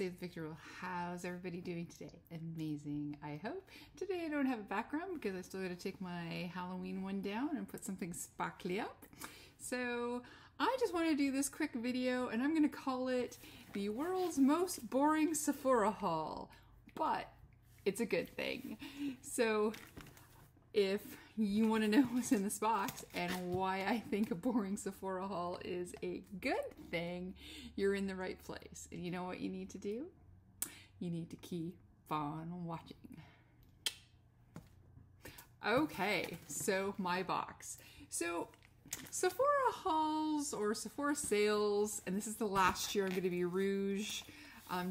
Save the Victor Rule. How's everybody doing today? Amazing, I hope. Today I don't have a background because I still got to take my Halloween one down and put something sparkly up. So I just want to do this quick video and I'm going to call it the world's most boring Sephora haul. But it's a good thing. So if you want to know what's in this box and why I think a boring Sephora haul is a good thing, you're in the right place. And you know what you need to do? You need to keep on watching. Okay, so my box. So Sephora hauls or Sephora sales, and this is the last year I'm going to be Rouge.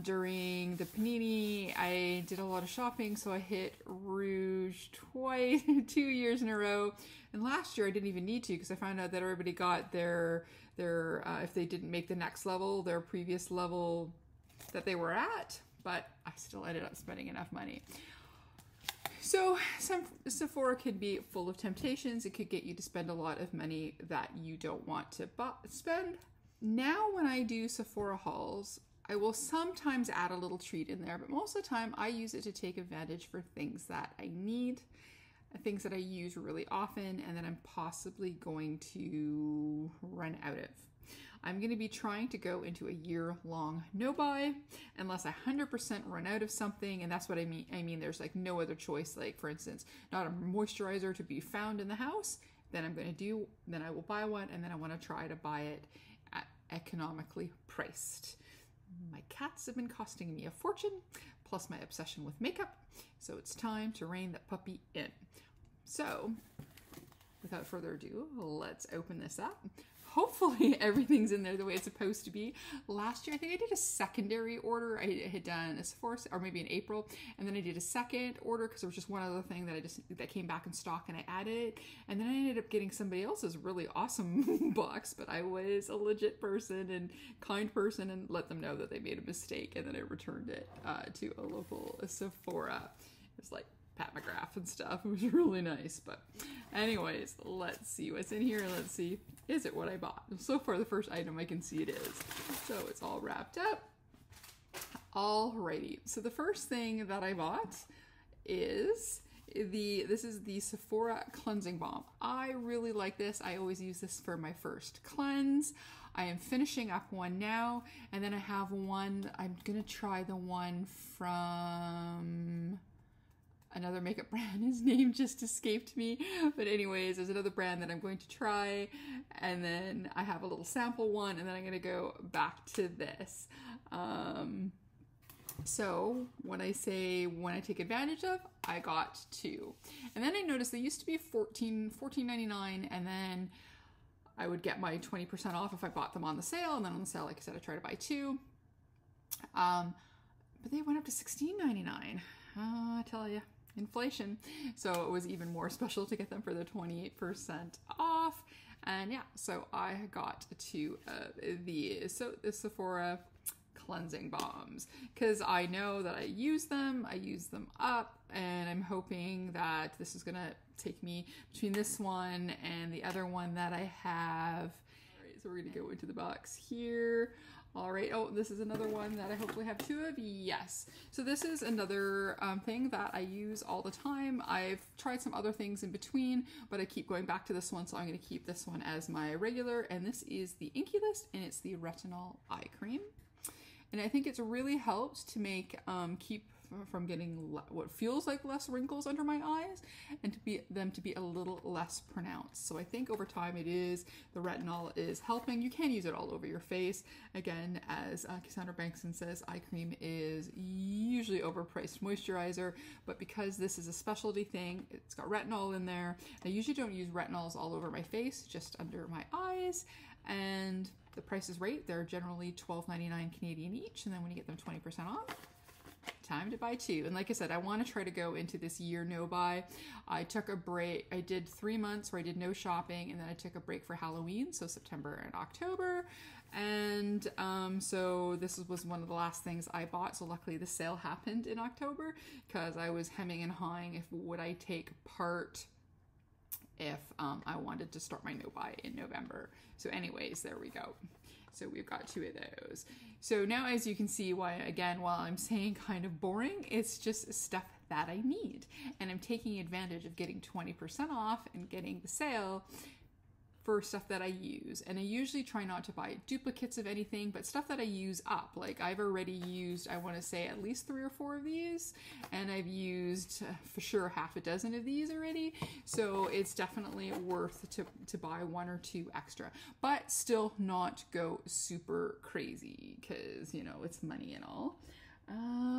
During the Panini, I did a lot of shopping, so I hit Rouge twice, 2 years in a row. And last year I didn't even need to because I found out that everybody got their if they didn't make the next level, their previous level that they were at. But I still ended up spending enough money. So Sephora could be full of temptations. It could get you to spend a lot of money that you don't want to spend. Now when I do Sephora hauls, I will sometimes add a little treat in there, but most of the time I use it to take advantage for things that I need, things that I use really often, and that I'm possibly going to run out of. I'm going to be trying to go into a year-long no-buy unless I 100% run out of something, and that's what I mean. I mean, there's like no other choice, like for instance, not a moisturizer to be found in the house, then I will buy one, and then I want to try to buy it at economically priced. My cats have been costing me a fortune, plus my obsession with makeup, so it's time to rein that puppy in. So, without further ado, let's open this up. Hopefully everything's in there the way it's supposed to be. Last year, I think I did a secondary order. I had done a Sephora, or maybe in April, and then I did a second order because there was just one other thing that came back in stock and I added it. And then I ended up getting somebody else's really awesome box, but I was a legit person and kind person and let them know that they made a mistake, and then I returned it to a local Sephora. It was like Pat McGrath and stuff. It was really nice. But anyways, let's see what's in here. Let's see, is it what I bought? So far the first item I can see it is. So it's all wrapped up. Alrighty, so the first thing that I bought is this is the Sephora cleansing balm. I really like this. I always use this for my first cleanse. I am finishing up one now, and then I have one, I'm gonna try the one from another makeup brand. His name just escaped me, but anyways, there's another brand that I'm going to try, and then I have a little sample one, and then I'm gonna go back to this. So when I say when I take advantage of, I got two, and then I noticed they used to be $14.99, and then I would get my 20% off if I bought them on the sale, and then on the sale, like I said, I try to buy two, but they went up to $16.99. I tell you, inflation. So it was even more special to get them for the 28% off. And yeah, so I got two of these. So the Sephora cleansing balms, because I know that I use them up, and I'm hoping that this is gonna take me between this one and the other one that I have. All right, so we're gonna go into the box here. All right, oh, this is another one that I hopefully have two of. Yes. So this is another thing that I use all the time. I've tried some other things in between, but I keep going back to this one, so I'm going to keep this one as my regular. And this is the Inky List, and it's the Retinol Eye Cream. And I think it's really helped to make, keep from getting what feels like less wrinkles under my eyes, and to be a little less pronounced. So I think over time the retinol is helping. You can use it all over your face. Again, as Cassandra Bankson says, eye cream is usually overpriced moisturizer, but because this is a specialty thing, it's got retinol in there. I usually don't use retinols all over my face, just under my eyes, and the price is right. They're generally $12.99 Canadian each, and then when you get them 20% off, time to buy two. And like I said, I want to try to go into this year no buy. I took a break. I did 3 months where I did no shopping, and then I took a break for Halloween, so September and October. And so this was one of the last things I bought. So luckily the sale happened in October, because I was hemming and hawing if would I take part if I wanted to start my no buy in November. So anyways, there we go. So we've got 2 of those. So now, as you can see, why again, while I'm saying kind of boring, it's just stuff that I need. And I'm taking advantage of getting 20% off and getting the sale for stuff that I use. And I usually try not to buy duplicates of anything, but stuff that I use up. Like I've already used, I want to say at least 3 or 4 of these, and I've used for sure half a dozen of these already. So it's definitely worth to buy 1 or 2 extra, but still not go super crazy because, you know, it's money and all.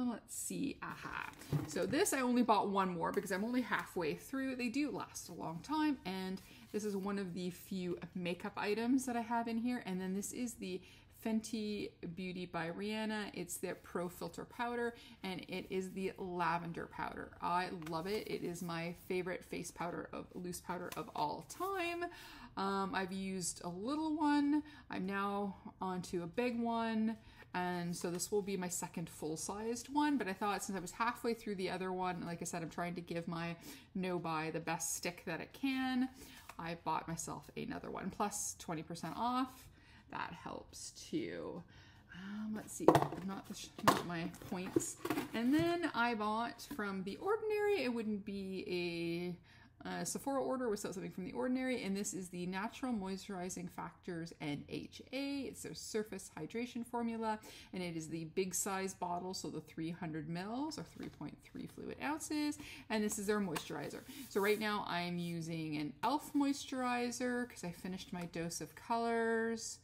Let's see. Aha. So this I only bought 1 more because I'm only halfway through. They do last a long time, and this is one of the few makeup items that I have in here. And then this is the Fenty Beauty by Rihanna. It's their Pro Filter Powder, and it is the lavender powder. I love it. It is my favorite face powder loose powder of all time. I've used a little one. I'm now onto a big one. And so this will be my second full-sized one, but I thought since I was halfway through the other one, like I said, I'm trying to give my no-buy the best stick that it can. I bought myself another one, plus 20% off. That helps too. Let's see, not my points. And then I bought from The Ordinary. It wouldn't be a Sephora order without something from The Ordinary, and this is the Natural Moisturizing Factors NHA. It's their surface hydration formula, and it is the big size bottle, so the 300 mils or 3.3 fluid ounces, and this is their moisturizer. So right now I'm using an e.l.f. moisturizer because I finished my dose of colors.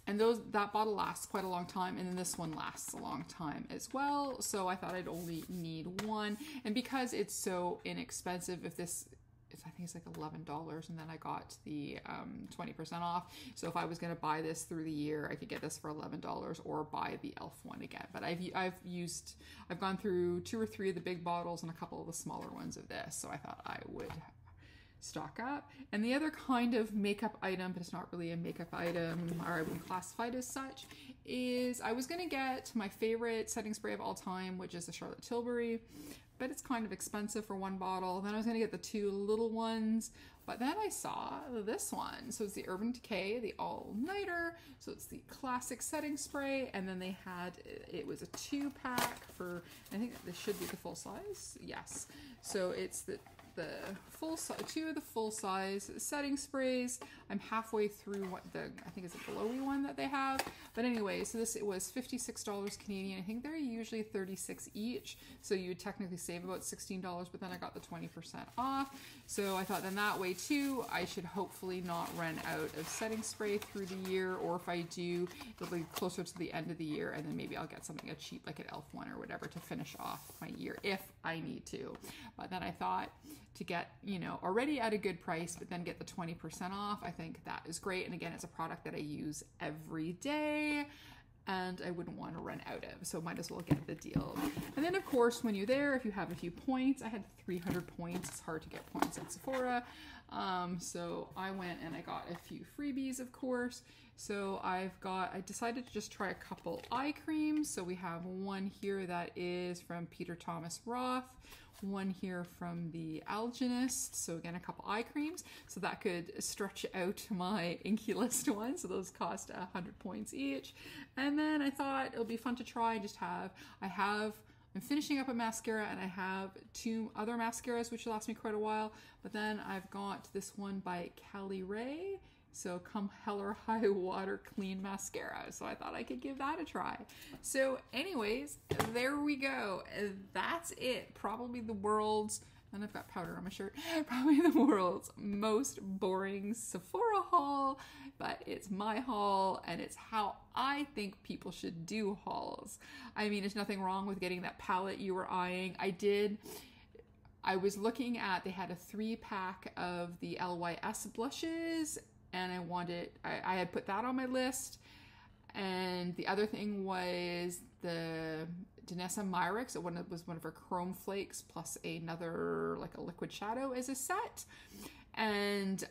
And that bottle lasts quite a long time, and then this one lasts a long time as well. So I thought I'd only need 1. And because it's so inexpensive, I think it's like $11, and then I got the 20% off. So if I was going to buy this through the year, I could get this for $11 or buy the e.l.f. one again. But I've gone through 2 or 3 of the big bottles and a couple of the smaller ones of this. So I thought I would stock up. And the other kind of makeup item, but it's not really a makeup item, or I wouldn't classify it as such, is I was going to get my favorite setting spray of all time, which is the Charlotte Tilbury, but it's kind of expensive for 1 bottle. Then I was going to get the 2 little ones, but then I saw this one. So it's the Urban Decay, the All Nighter. So it's the classic setting spray, and then it was a 2-pack for, I think this should be the full size. Yes. So it's the full size, 2 of the full size setting sprays. I'm halfway through I think it's a glowy one that they have. But anyway, so it was $56 Canadian. I think they're usually $36 each. So you would technically save about $16, but then I got the 20% off. So I thought then that way too, I should hopefully not run out of setting spray through the year, or if I do, it'll be closer to the end of the year, and then maybe I'll get something cheap like an e.l.f. one or whatever to finish off my year if I need to. But then I thought to get, already at a good price, but then get the 20% off, I think that is great. And again, it's a product that I use every day, and I wouldn't want to run out of, so might as well get the deal. And then of course, when you're there, if you have a few points, I had 300 points. It's hard to get points at Sephora. So I went and I got a few freebies, of course. So I decided to just try a couple eye creams. So we have one here that is from Peter Thomas Roth, one here from the Algenist. So again, a couple eye creams. So that could stretch out my Inky List one. So those cost 100 points each. And then I thought it would be fun to try and just I'm finishing up a mascara, and I have 2 other mascaras, which last me quite a while. But then I've got this one by Cali Ray. So Come Hell or High Water Clean Mascara. So I thought I could give that a try. So anyways, there we go. That's it. Probably the world's, and I've got powder on my shirt, probably the world's most boring Sephora haul, but it's my haul, and it's how I think people should do hauls. I mean, there's nothing wrong with getting that palette you were eyeing. I was looking at, they had a 3-pack of the LYS blushes, and I had put that on my list. And the other thing was the Danessa Myricks. It was one of her Chrome Flakes plus another, like a liquid shadow as a set. And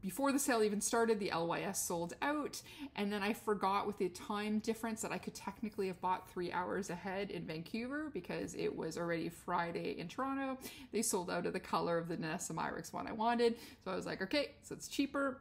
before the sale even started, the LYS sold out. And then I forgot with the time difference that I could technically have bought 3 hours ahead in Vancouver because it was already Friday in Toronto. They sold out of the color of the Danessa Myricks one I wanted. So I was like, okay, so it's cheaper.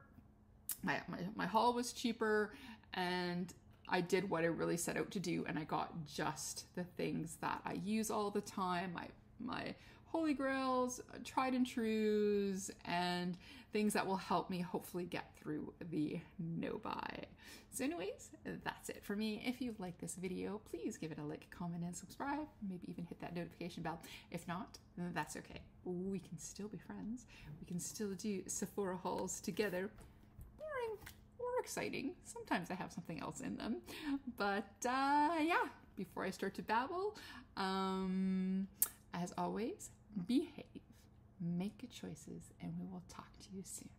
my haul was cheaper, and I did what I really set out to do, and I got just the things that I use all the time. My holy grails, tried and trues, and things that will help me hopefully get through the no buy. So anyways, that's it for me. If you like this video, please give it a like, comment, and subscribe. Maybe even hit that notification bell. If not, that's okay. We can still be friends. We can still do Sephora hauls together. Boring or exciting. Sometimes I have something else in them. But yeah, before I start to babble, as always, behave, make good choices, and we will talk to you soon.